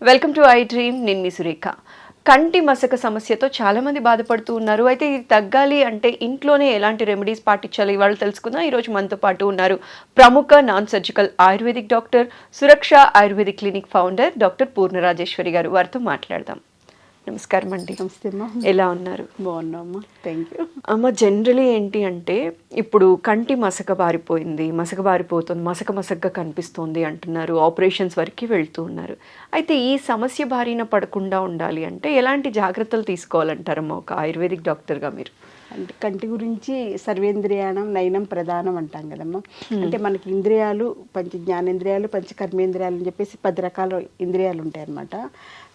Welcome to I dream. నేను మీ సురేఖ. కంటి మసక సమస్యతో చాలా మంది బాధపడుతూ ఉన్నారు. అయితే ఇది తగ్గాలి అంటే ఇంట్లోనే ఎలాంటి రెమెడీస్ పాటించాలి ఇవాళ తెలుసుకుందాం. ఈరోజు మనతో పాటు ఉన్నారు ప్రముఖ నాన్ సర్జికల్ ఆయుర్వేదిక్ డాక్టర్, సురక్ష ayurvedic clinic founder doctor Purna Rajeshwari గారు. వారితో మాట్లాడదాం. నమస్కారం అండి. నమస్తే అమ్మా. ఎలా ఉన్నారు? బాగున్నామ్మా, థ్యాంక్ యూ. అమ్మ, జనరలీ ఏంటి అంటే ఇప్పుడు కంటి మసక బారిపోయింది, మసక బారిపోతుంది, మసకగా కనిపిస్తుంది అంటున్నారు. ఆపరేషన్స్ వరకు వెళ్తూ ఉన్నారు. అయితే ఈ సమస్య బారిన పడకుండా ఉండాలి అంటే ఎలాంటి జాగ్రత్తలు తీసుకోవాలంటారమ్మా ఒక ఆయుర్వేదిక్ డాక్టర్గా మీరు? అంటే కంటి గురించి సర్వేంద్రియాణం నయనం ప్రధానం అంటాం కదమ్మా. అంటే మనకి ఇంద్రియాలు పంచ జ్ఞానేంద్రియాలు, పంచ కర్మేంద్రియాలు అని చెప్పేసి 10 రకాల ఇంద్రియాలు ఉంటాయి అన్నమాట.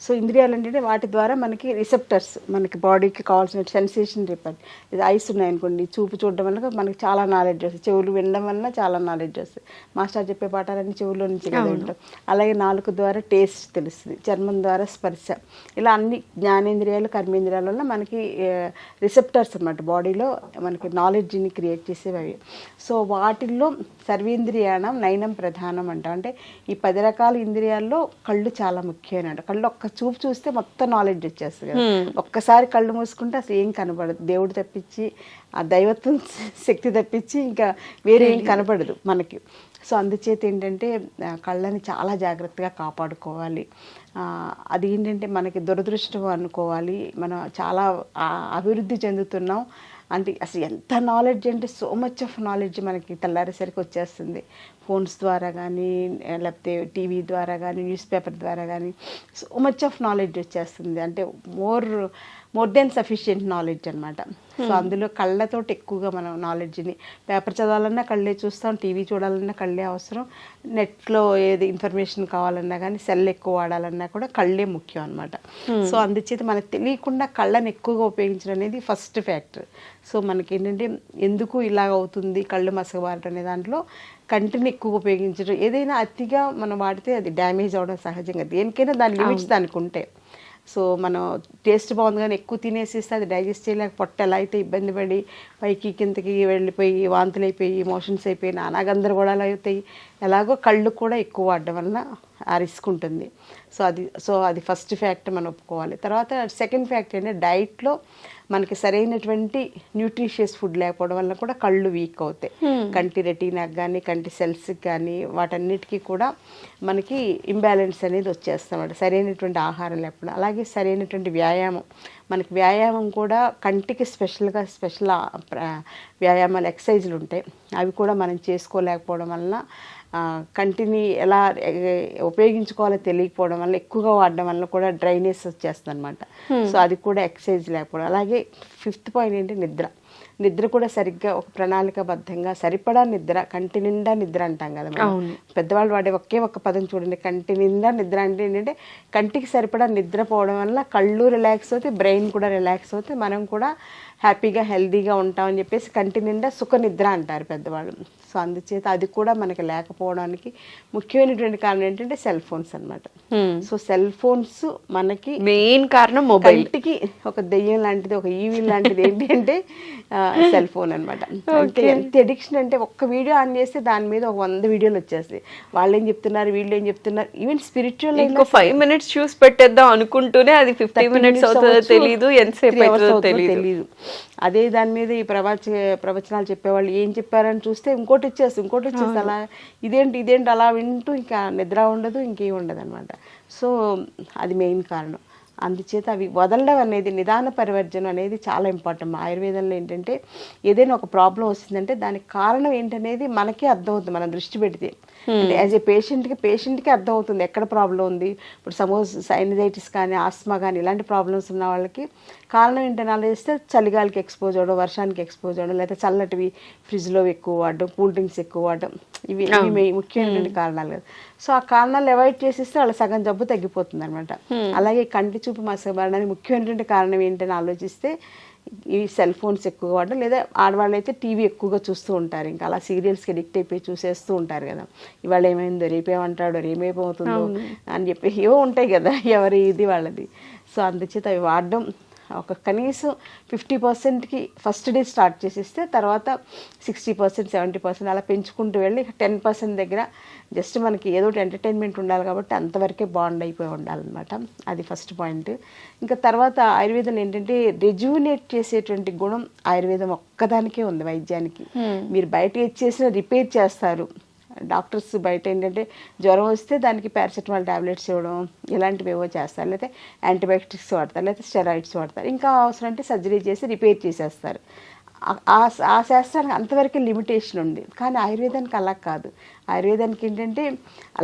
సో ఇంద్రియాలు అంటే వాటి ద్వారా మనకి రిసెప్టర్స్, మనకి బాడీకి కావాల్సిన సెన్సేషన్ రిపర్. ఇది ఐస్ ఉన్నాయనుకోండి, చూపు చూడడం వల్ల మనకి చాలా నాలెడ్జ్ వస్తుంది, చెవులు వినడం వల్ల చాలా నాలెడ్జ్ వస్తుంది. మాస్టర్ చెప్పే పాఠాలన్నీ చెవుల్లో నుంచి కదా ఉంటాం. అలాగే నాలుక ద్వారా టేస్ట్ తెలుస్తుంది, చర్మం ద్వారా స్పర్శ, ఇలా అన్ని జ్ఞానేంద్రియాలు కర్మేంద్రియాల వల్ల మనకి రిసెప్టర్స్ అన్నమాట, బాడీలో మనకి నాలెడ్జ్ని క్రియేట్ చేసేవి అవి. సో వాటిల్లో సర్వేంద్రియాణం నయనం ప్రధానం అంటాం. అంటే ఈ 10 రకాల ఇంద్రియాల్లో కళ్ళు చాలా ముఖ్యమైన. కళ్ళు ఒక్క చూపు చూస్తే మొత్తం నాలెడ్జ్ వచ్చేస్తుంది కదా. ఒక్కసారి కళ్ళు మూసుకుంటే అసలు ఏం కనపడదు, దేవుడు తప్పించి ఆ దైవత్వం శక్తి తప్పించి ఇంకా వేరే ఏం కనపడదు మనకి. సో అందుచేత ఏంటంటే కళ్ళని చాలా జాగ్రత్తగా కాపాడుకోవాలి. అది ఏంటంటే మనకి దురదృష్టం అనుకోవాలి. మనం చాలా అభివృద్ధి చెందుతున్నాం అంటే అసలు ఎంత నాలెడ్జ్ అంటే సో మచ్ ఆఫ్ నాలెడ్జ్ మనకి తెల్లారేసరికి వచ్చేస్తుంది. ఫోన్స్ ద్వారా కానీ, లేకపోతే టీవీ ద్వారా కానీ, న్యూస్ పేపర్ ద్వారా కానీ సో మచ్ ఆఫ్ నాలెడ్జ్ వచ్చేస్తుంది. అంటే మోర్ దెన్ సఫిషియెంట్ నాలెడ్జ్ అనమాట. సో అందులో కళ్ళతోటి ఎక్కువగా మనం నాలెడ్జ్ని, పేపర్ చదవాలన్నా కళ్ళే చూస్తాం, టీవీ చూడాలన్నా కళ్ళే అవసరం, నెట్లో ఏది ఇన్ఫర్మేషన్ కావాలన్నా కానీ, సెల్ ఎక్కువ వాడాలన్నా కూడా కళ్ళే ముఖ్యం అనమాట. సో అందుచేత మనకు తెలియకుండా కళ్ళని ఎక్కువగా ఉపయోగించడం అనేది ఫస్ట్ ఫ్యాక్టర్. సో మనకి ఏంటంటే ఎందుకు ఇలాగ అవుతుంది కళ్ళు మసకబారటం అనే దాంట్లో కంటిని ఎక్కువ ఉపయోగించడం, ఏదైనా అతిగా మనం వాడితే అది డ్యామేజ్ అవ్వడం సహజంగా, దేనికైనా దాని లిమిట్స్ దానికి ఉంటాయి. సో మనం టేస్ట్ బాగుంది కానీ ఎక్కువ తినేసిస్తే అది డైజెస్ట్ చేయలేక పొట్ట ఎలా అయితే ఇబ్బంది పడి పైకి కిందకి వెళ్ళిపోయి వాంతులు అయిపోయి మోషన్స్ అయిపోయి నానాగందరగోళాలు అవుతాయి. ఎలాగో కళ్ళు కూడా ఎక్కువ వాడడం వల్ల ఆ రిస్క్ ఉంటుంది. సో అది ఫస్ట్ ఫ్యాక్ట్ మనం ఒప్పుకోవాలి. తర్వాత సెకండ్ ఫ్యాక్ట్ ఏంటంటే డైట్లో మనకి సరైనటువంటి న్యూట్రిషియస్ ఫుడ్ లేకపోవడం వల్ల కూడా కళ్ళు వీక్ అవుతాయి. కంటి రెటీనాకి కానీ, కంటి సెల్స్కి కానీ, వాటన్నిటికీ కూడా మనకి ఇంబ్యాలెన్స్ అనేది వచ్చేస్తామన్నమాట సరైనటువంటి ఆహారం లేకపోవడం. అలాగే సరైనటువంటి వ్యాయామం, మనకి వ్యాయామం కూడా కంటికి స్పెషల్ వ్యాయామాలు, ఎక్సర్సైజులు ఉంటాయి. అవి కూడా మనం చేసుకోలేకపోవడం వలన కంటిని ఎలా ఉపయోగించుకోవాలో తెలియకపోవడం వల్ల, ఎక్కువగా వాడడం వల్ల కూడా డ్రైనెస్ వచ్చేస్తుంది అనమాట. సో అది కూడా ఎక్సర్సైజ్ లేకపోవడం. అలాగే 5th పాయింట్ ఏంటి, నిద్ర కూడా సరిగ్గా ఒక ప్రణాళికాబద్ధంగా సరిపడా నిద్ర, కంటి నిండా నిద్ర అంటాం కదా మనం. పెద్దవాళ్ళు వాడే ఒకే ఒక పదం చూడండి, కంటి నిండా నిద్ర. అంటే ఏంటంటే కంటికి సరిపడా నిద్రపోవడం వల్ల కళ్ళు రిలాక్స్ అవుతాయి, బ్రెయిన్ కూడా రిలాక్స్ అవుతాయి, మనం కూడా హ్యాపీగా హెల్దీగా ఉంటామని చెప్పేసి కంటి నిండా సుఖ నిద్ర అంటారు పెద్దవాళ్ళు. సో అందుచేత అది కూడా మనకి లేకపోవడానికి ముఖ్యమైనటువంటి కారణం ఏంటంటే సెల్ ఫోన్స్ అనమాట. సో సెల్ ఫోన్స్ మనకి మెయిన్ కారణం. కంటికి ఒక దెయ్యం లాంటిది, ఒక ఈవిల్ లాంటిది ఏంటి అంటే సెల్ ఫోన్ అనమాట. అంటే ఎంత ఎడిక్షన్ అంటే ఒక్క వీడియో ఆన్ చేస్తే దాని మీద ఒక 100 వీడియోలు వచ్చేస్తాయి. వాళ్ళు ఏం చెప్తున్నారు, వీళ్ళు ఏం చెప్తున్నారు, ఈవెన్ స్పిరిచువల్. ఇంకో 5 minutes చూసి పెట్టేద్దాం అనుకుంటూనే అది 15 minutes అవుతుందో తెలియదు, ఎంతసేపు అవుతుందో తెలియదు. అదే దాని మీద ఈ ప్రవచనాలు చెప్పేవాళ్ళు ఏం చెప్పారని చూస్తే ఇంకోటి వచ్చేసి అలా ఇదేంటి అలా వింటూ ఇంకా నిద్ర ఉండదు, ఇంకేం ఉండదు అనమాట. సో అది మెయిన్ కారణం. అందుచేత అవి వదలడం అనేది, నిదాన పరివర్జనం అనేది చాలా ఇంపార్టెంట్. ఆయుర్వేదంలో ఏంటంటే ఏదైనా ఒక ప్రాబ్లం వస్తుందంటే దానికి కారణం ఏంటనేది మనకే అర్థమవుతుంది మనం దృష్టి పెడితే. అంటే యాజ్ ఏ పేషెంట్కి అర్థమవుతుంది ఎక్కడ ప్రాబ్లం ఉంది. ఇప్పుడు సపోజ్ సైనజైటిస్ కానీ, ఆస్మా కానీ ఇలాంటి ప్రాబ్లమ్స్ ఉన్న వాళ్ళకి కారణం ఏంటని ఆలోచిస్తే చలిగాలికి ఎక్స్పోజ్ అవ్వడం, వర్షానికి ఎక్స్పోజ్ అవ్వడం, లేకపోతే చల్లటివి ఫ్రిడ్జ్లో ఎక్కువ వాడడం, కూల్ డ్రింక్స్ ఎక్కువ వాడడం, ఇవి ముఖ్యమైనటువంటి కారణాలు కదా. సో ఆ కారణాలు అవాయిడ్ చేసిస్తే వాళ్ళ సగం జబ్బు తగ్గిపోతుంది అనమాట. అలాగే కంటి చూపు మసకబారడానికి ముఖ్యమైనటువంటి కారణం ఏంటని ఆలోచిస్తే ఈ సెల్ ఫోన్స్ ఎక్కువగా వాడడం, లేదా ఆడవాళ్ళు అయితే టీవీ ఎక్కువగా చూస్తూ ఉంటారు, ఇంకా అలా సీరియల్స్కి అడిక్ట్ అయిపోయి చూసేస్తూ ఉంటారు కదా. ఇవాళ ఏమైందో, రేపేమంటాడో, రేమేమవుతుందో అని చెప్పి ఏవో ఉంటాయి కదా, ఎవరి ఇది వాళ్ళది. సో అందుచేత అవి వాడడం ఒక కనీసం 50%కి ఫస్ట్ డే స్టార్ట్ చేసేస్తే తర్వాత 60%, 70% అలా పెంచుకుంటూ వెళ్ళి 10% దగ్గర జస్ట్ మనకి ఏదో ఒకటి ఎంటర్టైన్మెంట్ ఉండాలి కాబట్టి అంతవరకే బాండ్ అయిపోయి ఉండాలన్నమాట. అది ఫస్ట్ పాయింట్. ఇంకా తర్వాత ఆయుర్వేదం ఏంటంటే రెజ్యూనేట్ చేసేటువంటి గుణం ఆయుర్వేదం ఒక్కదానికే ఉంది వైద్యానికి. మీరు బయట ఏది చేసినా రిపేర్ చేస్తారు. డాక్టర్స్ బయట ఏంటంటే జ్వరం వస్తే దానికి పారాసెటమాల్ టాబ్లెట్స్ ఇవ్వడం ఇలాంటివి ఏవో చేస్తారు, లేకపోతే యాంటీబయాటిక్స్ వాడతారు, లేకపోతే స్టెరాయిడ్స్ వాడతారు, ఇంకా అవసరం అంటే సర్జరీ చేసి రిపేర్ చేసేస్తారు. ఆ శాస్త్రానికి అంతవరకే లిమిటేషన్ ఉంది. కానీ ఆయుర్వేదానికి అలా కాదు. ఆయుర్వేదానికి ఏంటంటే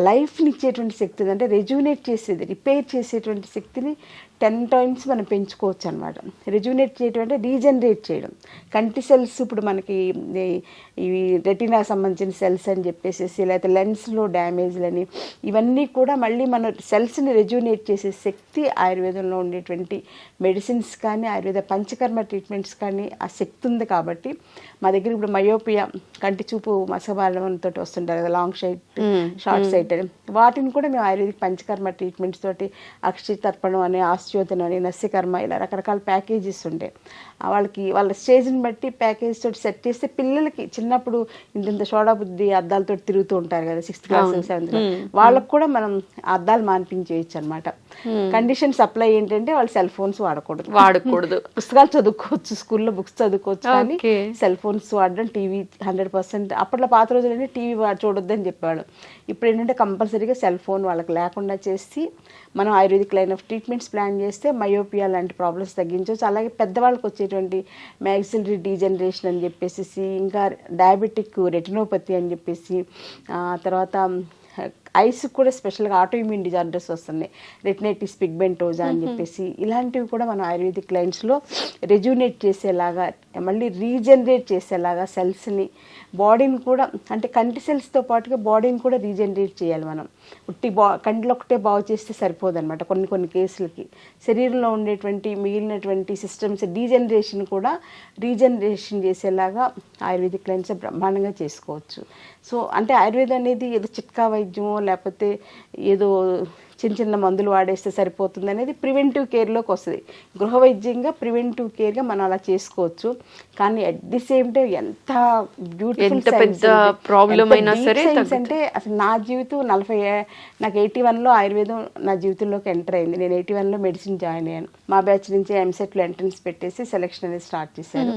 లైఫ్ని ఇచ్చేటువంటి శక్తి ఉంది. అంటే రెజ్యూనేట్ చేసేది, రిపేర్ చేసేటువంటి శక్తిని 10 times మనం పెంచుకోవచ్చు అనమాట. రెజ్యూనేట్ చేయడం అంటే రీజనరేట్ చేయడం. కంటి సెల్స్ ఇప్పుడు మనకి ఇవి రెటీనా సంబంధించిన సెల్స్ అని చెప్పేసి, లేకపోతే లెన్స్లో డ్యామేజ్లని, ఇవన్నీ కూడా మళ్ళీ మన సెల్స్ని రెజ్యూనేట్ చేసే శక్తి ఆయుర్వేదంలో ఉండేటువంటి మెడిసిన్స్ కానీ ఆయుర్వేద పంచకర్మ ట్రీట్మెంట్స్ కానీ ఆ శక్తి ఉంది. కాబట్టి మా దగ్గర ఇప్పుడు మయోపియా, కంటి చూపు మసబారంతో వస్తుంటారు కదా, లాంగ్ సైట్, షార్ట్ సైట్ అని, వాటిని కూడా మేము ఆయుర్వేదిక్ పంచకర్మ ట్రీట్మెంట్స్ తోటి అక్షి తర్పణం అని, ఆస్ట్యోతనం అని, నస్యకర్మ, ఇలా రకరకాల ప్యాకేజెస్ ఉంటాయి. వాళ్ళకి వాళ్ళ స్టేజ్ని బట్టి ప్యాకేజ్ తోటి సెట్ చేస్తే పిల్లలకి చిన్నప్పుడు ఇంత సోడా బుద్ధి అద్దాలతో తిరుగుతూ ఉంటారు కదా 6th class 7th class, వాళ్ళకు కూడా మనం అద్దాలు మాన్పించేయచ్చు అనమాట. కండిషన్స్ అప్లై ఏంటంటే వాళ్ళు సెల్ ఫోన్స్ వాడకూడదు. పుస్తకాలు చదువుకోవచ్చు, స్కూల్లో బుక్స్ చదువుకోవచ్చు, కానీ సెల్ ఫోన్స్ వాడడం, టీవీ 100%. అప్పట్లో పాత రోజులన్నీ టీవీ చూడొద్దని చెప్పేవాడు. ఇప్పుడు ఏంటంటే కంపల్సరీగా సెల్ ఫోన్ వాళ్ళకి లేకుండా చేసి మనం ayurvedic line of treatments plan చేస్తే మయోపియా లాంటి ప్రాబ్లమ్స్ తగ్గించవచ్చు. అలాగే పెద్దవాళ్ళకి వచ్చేటువంటి మ్యాక్సిలరీ డీజనరేషన్ అని చెప్పేసి, ఇంకా డయాబెటిక్ రెటినోపతి అని చెప్పేసి, తర్వాత ఐస్ కూడా స్పెషల్గా ఆటోఇమ్యూన్ డిజార్డర్స్ వస్తున్నాయి, రెటినైటిస్ పిగ్మెంటోజా అని చెప్పేసి, ఇలాంటివి కూడా మనం ఆయుర్వేదిక్ లైన్స్లో రెజ్యూనేట్ చేసేలాగా, మళ్ళీ రీజనరేట్ చేసేలాగా సెల్స్ని, బాడీని కూడా, అంటే కంటి సెల్స్తో పాటుగా బాడీని కూడా రీజనరేట్ చేయాలి మనం. కంటిలో ఒకటే బాగు చేస్తే సరిపోదన్నమాట. కొన్ని కేసులకి శరీరంలో ఉండేటువంటి మిగిలినటువంటి సిస్టమ్స్ డీజనరేషన్ కూడా రీజనరేషన్ చేసేలాగా ఆయుర్వేదిక్ లైన్స్ బ్రహ్మాండంగా చేసుకోవచ్చు. సో అంటే ఆయుర్వేదం అనేది ఏదో చిట్కా వైద్యమో లేకపోతే ఏదో చిన్న మందులు వాడేస్తే సరిపోతుంది అనేది ప్రివెంటివ్ కేర్లోకి వస్తుంది. గృహ వైద్యంగా ప్రివెంటివ్ కేర్గా మనం అలా చేసుకోవచ్చు. కానీ అట్ ది సేమ్ టైం ఎంత బ్యూటిఫుల్ ప్రాబ్లం అయినా సరే అంటే అసలు నా జీవితం నాకు 81లో ఆయుర్వేదం నా జీవితంలోకి ఎంటర్ అయింది. నేను 81లో మెడిసిన్ జాయిన్ అయ్యాను. మా బ్యాచ్ నుంచి ఎంసెట్లో ఎంట్రన్స్ పెట్టేసి సెలెక్షన్ అనేది స్టార్ట్ చేశాను.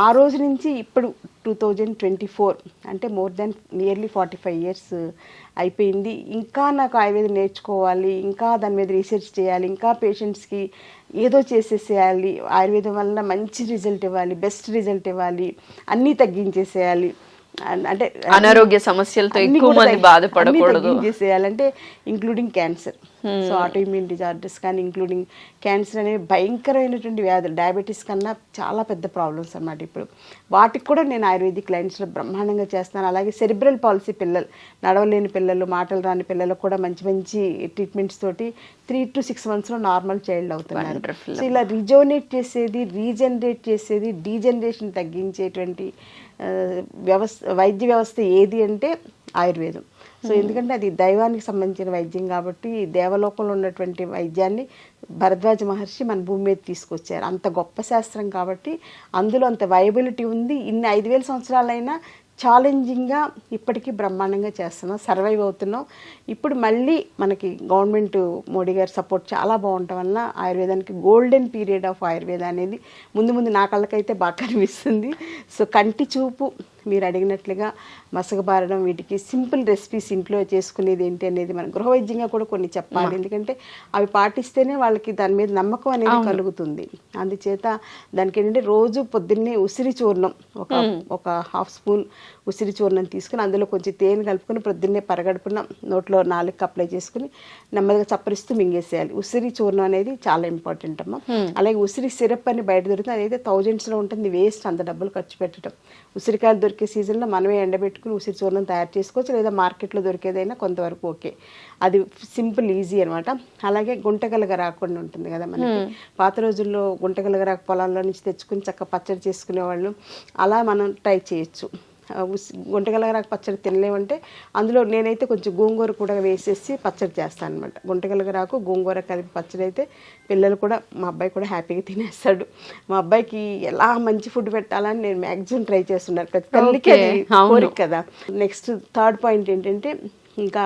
ఆ రోజు నుంచి ఇప్పుడు 2024 అంటే మోర్ దెన్ నియర్లీ 45 years అయిపోయింది. ఇంకా నాకు ఆయుర్వేదం నేర్చుకోవాలి, ఇంకా దాని మీద రీసెర్చ్ చేయాలి, ఇంకా పేషెంట్స్కి ఏదో చేసేసేయాలి, ఆయుర్వేదం వల్ల మంచి రిజల్ట్ ఇవ్వాలి, బెస్ట్ రిజల్ట్ ఇవ్వాలి, అన్నీ తగ్గించేసేయాలి, అంటే అనారోగ్య సమస్యలతో ఎక్కువ మంది బాధపడకూడదు చేసేయాలంటే including cancer. So autoimmune disorders కానీ ఇంక్లూడింగ్ క్యాన్సర్ అనేవి భయంకరమైనటువంటి వ్యాధులు, డయాబెటీస్ కన్నా చాలా పెద్ద ప్రాబ్లమ్స్ అన్నమాట. ఇప్పుడు వాటికి కూడా నేను ఆయుర్వేదిక్ లైన్స్లో బ్రహ్మాండంగా చేస్తాను. అలాగే సెరిబ్రల్ పాలసీ పిల్లలు, నడవలేని పిల్లలు, మాటలు రాని పిల్లలకు కూడా మంచి ట్రీట్మెంట్స్ తోటి 3 to 6 monthsలో నార్మల్ చైల్డ్ అవుతున్నారు. సో ఇలా రిజోనేట్ చేసేది, రీజనరేట్ చేసేది, డీజనరేషన్ తగ్గించేటువంటి వైద్య వ్యవస్థ ఏది అంటే ఆయుర్వేదం. సో ఎందుకంటే అది దైవానికి సంబంధించిన వైద్యం కాబట్టి దేవలోకంలో ఉన్నటువంటి వైద్యాన్ని భరద్వాజ మహర్షి మన భూమి మీద తీసుకొచ్చారు. అంత గొప్ప శాస్త్రం కాబట్టి అందులో అంత వైబిలిటీ ఉంది. ఇన్ని 5000 సంవత్సరాలైనా ఛాలెంజింగ్గా ఇప్పటికీ బ్రహ్మాండంగా చేస్తున్నాం, సర్వైవ్ అవుతున్నాం. ఇప్పుడు మళ్ళీ మనకి గవర్నమెంట్ మోడీ గారి సపోర్ట్ చాలా బాగుండటం వల్ల ఆయుర్వేదానికి గోల్డెన్ పీరియడ్ ఆఫ్ ఆయుర్వేద అనేది ముందు నా కళ్ళకైతే బాగా కనిపిస్తుంది. సో కంటి చూపు మీరు అడిగినట్లుగా మసకబారడం, వీటికి సింపుల్ రెసిపీస్ ఇంట్లో చేసుకునేది ఏంటి అనేది మనం గృహవైద్యంగా కూడా కొన్ని చెప్పాలి. ఎందుకంటే అవి పాటిస్తేనే వాళ్ళకి దాని మీద నమ్మకం అనేది కలుగుతుంది. అందుచేత దానికి ఏంటంటే రోజు పొద్దున్నే ఉసిరి చూర్ణం ఒక 1/2 స్పూన్ ఉసిరి చూర్ణం తీసుకుని అందులో కొంచెం తేనె కలుపుకొని ప్రొద్దున్నే పరగడుపున నోట్లో 4కి అప్లై చేసుకుని నెమ్మదిగా చప్పరిస్తూ మింగేసేయాలి. ఉసిరి చూర్ణం అనేది చాలా ఇంపార్టెంట్ అమ్మ. అలాగే ఉసిరి సిరప్ అని బయట దొరుకుతుంది, అదైతే 1000sలో ఉంటుంది, వేస్ట్ అంత డబ్బులు ఖర్చు పెట్టడం. ఉసిరికాయలు దొరికే సీజన్లో మనమే ఎండబెట్టుకుని ఉసిరి చూర్ణం తయారు చేసుకోవచ్చు, లేదా మార్కెట్లో దొరికేదైనా కొంతవరకు ఓకే. అది సింపుల్, ఈజీ అనమాట. అలాగే గుంటగలగరాకుండా ఉంటుంది కదా మనకి, పాత రోజుల్లో గుంటగలగరాకు పొలాల్లో నుంచి తెచ్చుకుని చక్కగా పచ్చడి చేసుకునేవాళ్ళు, అలా మనం ట్రై చేయొచ్చు. గుంటగలగరాకు పచ్చడి తినలేమంటే అందులో నేనైతే కొంచెం గోంగూర కూడా వేసేసి పచ్చడి చేస్తాను అనమాట. గుంటగలగరాకు గోంగూర కలిపి పచ్చడి అయితే పిల్లలు కూడా, మా అబ్బాయి కూడా హ్యాపీగా తినేస్తాడు. మా అబ్బాయికి ఎలా మంచి ఫుడ్ పెట్టాలని నేను మ్యాక్సిమం ట్రై చేస్తున్నాను. ప్రతి తల్లికి అది కోరిక కదా. నెక్స్ట్ థర్డ్ పాయింట్ ఏంటంటే, ఇంకా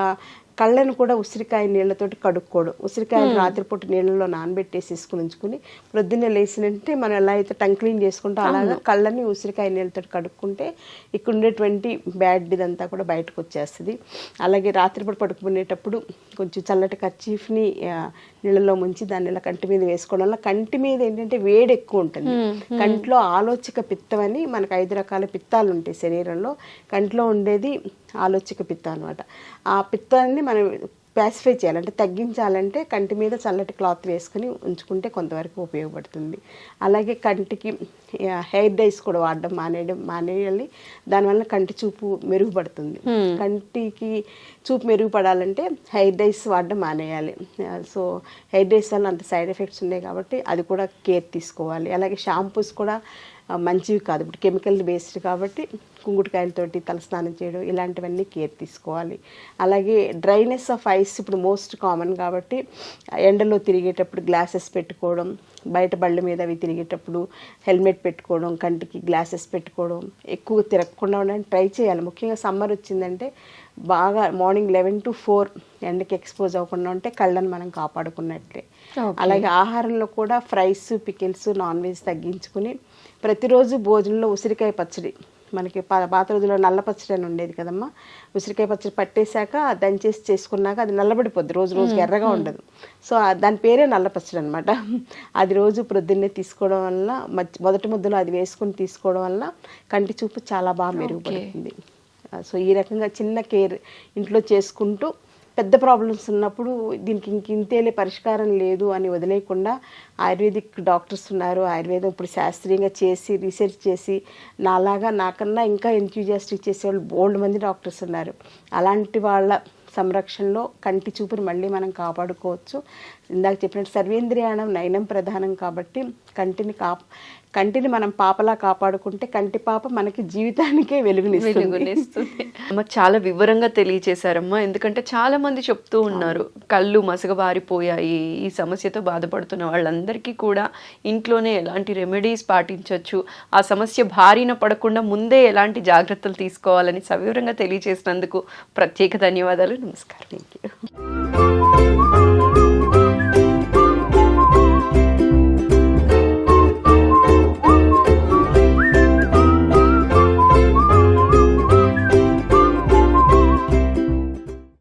కళ్ళను కూడా ఉసిరికాయ నీళ్ళతోటి కడుక్కోవడం. ఉసిరికాయలు రాత్రిపూట నీళ్ళలో నానబెట్టేసేసుకుని ఉంచుకుని ప్రొద్దున్నే లేచినంటే మనం ఎలా అయితే టంగ్ క్లీన్ చేసుకుంటో అలాగా కళ్ళని ఉసిరికాయ నీళ్ళతో కడుక్కుంటే ఇక్కడ ఉండేటువంటి బ్యాడ్ ఇదంతా కూడా బయటకు వచ్చేస్తుంది. అలాగే రాత్రిపూట పడుకునేటప్పుడు కొంచెం చల్లటి కర్చీఫ్ని నీళ్ళలో ముంచి దాన్ని ఇలా కంటి మీద వేసుకోవడం వల్ల కంటి మీద ఏంటంటే వేడి ఎక్కువ ఉంటుంది. కంట్లో ఆలోచక పిత్తం అని మనకు 5 రకాల పిత్తాలు ఉంటాయి శరీరంలో. కంట్లో ఉండేది ఆలోచక పిత్తం అనమాట. ఆ పిత్తాన్ని మనం ప్యాసిఫై చేయాలంటే, తగ్గించాలంటే కంటి మీద చల్లటి క్లాత్ వేసుకుని ఉంచుకుంటే కొంతవరకు ఉపయోగపడుతుంది. అలాగే కంటికి హెయిర్ డైస్ కూడా వాడడం మానేయాలి. దానివల్ల కంటి చూపు మెరుగుపడుతుంది. కంటికి చూపు మెరుగుపడాలంటే హెయిర్ డైస్ వాడడం మానేయాలి. సో హెయిర్ డైస్ వల్ల అంత సైడ్ ఎఫెక్ట్స్ ఉన్నాయి కాబట్టి అది కూడా కేర్ తీసుకోవాలి. అలాగే షాంపూస్ కూడా మంచివి కాదు, ఇప్పుడు కెమికల్ బేస్డ్ కాబట్టి కుంకుడుకాయలతోటి తలస్నానం చేయడం ఇలాంటివన్నీ కేర్ తీసుకోవాలి. అలాగే డ్రైనెస్ ఆఫ్ ఐస్ ఇప్పుడు మోస్ట్ కామన్ కాబట్టి ఎండలో తిరిగేటప్పుడు గ్లాసెస్ పెట్టుకోవడం, బయట బళ్ళ మీద అవి తిరిగేటప్పుడు హెల్మెట్ పెట్టుకోవడం, కంటికి గ్లాసెస్ పెట్టుకోవడం, ఎక్కువ తిరగకుండా ఉండడానికి ట్రై చేయాలి. ముఖ్యంగా సమ్మర్ వచ్చిందంటే బాగా మార్నింగ్ 11 to 4 ఎండకి ఎక్స్పోజ్ అవ్వకుండా ఉంటే కళ్ళని మనం కాపాడుకున్నట్లే. అలాగే ఆహారంలో కూడా ఫ్రైస్, పికిల్స్, నాన్ వెజ్ తగ్గించుకుని ప్రతిరోజు భోజనంలో ఉసిరికాయ పచ్చడి, మనకి పాత రోజుల్లో నల్ల పచ్చడి అని ఉండేది కదమ్మా. ఉసిరికాయ పచ్చడి పట్టేశాక దంచేసి చేసుకున్నాక అది నల్లబడిపోద్ది, రోజుకి ఎర్రగా ఉండదు. సో దాని పేరే నల్ల పచ్చడి అనమాట. అది రోజు ప్రొద్దున్నే తీసుకోవడం వల్ల, మొదటి ముద్దలో అది వేసుకుని తీసుకోవడం వల్ల కంటి చూపు చాలా బాగా మెరుగుపడుతుంది. సో ఈ రకంగా చిన్న కేర్ ఇంట్లో చేసుకుంటూ పెద్ద ప్రాబ్లమ్స్ ఉన్నప్పుడు దీనికి ఇంతేలే పరిష్కారం లేదు అని వదిలేయకుండా ఆయుర్వేదిక్ డాక్టర్స్ ఉన్నారు. ఆయుర్వేదం ఇప్పుడు శాస్త్రీయంగా చేసి రీసెర్చ్ చేసి నాకన్నా ఇంకా ఎంథ్యూజియాస్టిక్ చేసేవాళ్ళు బోల్డ్ మంది డాక్టర్స్ ఉన్నారు. అలాంటి వాళ్ళ సంరక్షణలో కంటి చూపుని మళ్ళీ మనం కాపాడుకోవచ్చు. ఇందాక చెప్పినట్టు సర్వేంద్రియాణం నయనం ప్రధానం కాబట్టి కంటిని మనం పాపలా కాపాడుకుంటే కంటి పాప మనకి జీవితానికే వెలుగునిస్తుంది. అమ్మ చాలా వివరంగా తెలియచేశారమ్మా. ఎందుకంటే చాలా మంది చెప్తూ ఉన్నారు కళ్ళు మసకబారిపోయాయి, ఈ సమస్యతో బాధపడుతున్న వాళ్ళందరికీ కూడా ఇంట్లోనే ఎలాంటి రెమెడీస్ పాటించవచ్చు, ఆ సమస్య బారిన పడకుండా ముందే ఎలాంటి జాగ్రత్తలు తీసుకోవాలని సవివరంగా తెలియచేసినందుకు ప్రత్యేక ధన్యవాదాలు. నమస్కారం. Thank you.